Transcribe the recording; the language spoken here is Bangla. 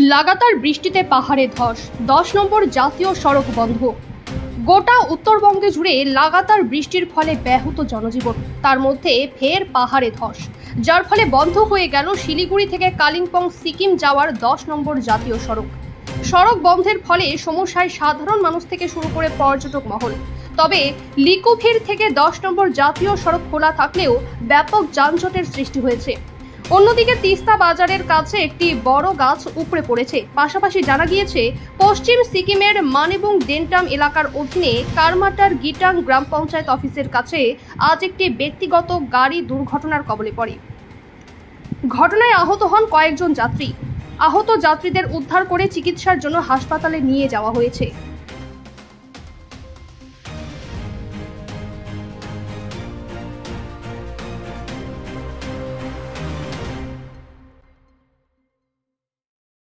লাগাতার বৃষ্টিতে পাহাড়ে ধস, 10 নম্বর জাতীয় সড়ক বন্ধ। গোটা উত্তরবঙ্গে জুড়ে লাগাতার বৃষ্টির ফলে ব্যাহত জনজীবন, তার মধ্যে ফের পাহাড়ে ধস, যার ফলে বন্ধ হয়ে গেল শিলিগুড়ি থেকে কালিম্পং সিকিম যাওয়ার 10 নম্বর জাতীয় সড়ক। সড়ক বন্ধের ফলে সমস্যায় সাধারণ মানুষ থেকে শুরু করে পর্যটক মহল। তবে লিকুভির থেকে 10 নম্বর জাতীয় সড়ক খোলা থাকলেও ব্যাপক যানজটের সৃষ্টি হয়েছে। অন্যদিকে তিস্তা বাজারের কাছে একটি বড় গাছ উপড়ে পড়েছে। পাশাপাশি জানা গিয়েছে, পশ্চিম সিকিমের মানেবুং ডেন্টাম এলাকার অধীনে কারমাটার গিটাং গ্রাম পঞ্চায়েত অফিসের কাছে আজ একটি ব্যক্তিগত গাড়ি দুর্ঘটনার কবলে পড়ে। ঘটনায় আহত হন কয়েকজন যাত্রী। আহত যাত্রীদের উদ্ধার করে চিকিৎসার জন্য হাসপাতালে নিয়ে যাওয়া হয়েছে।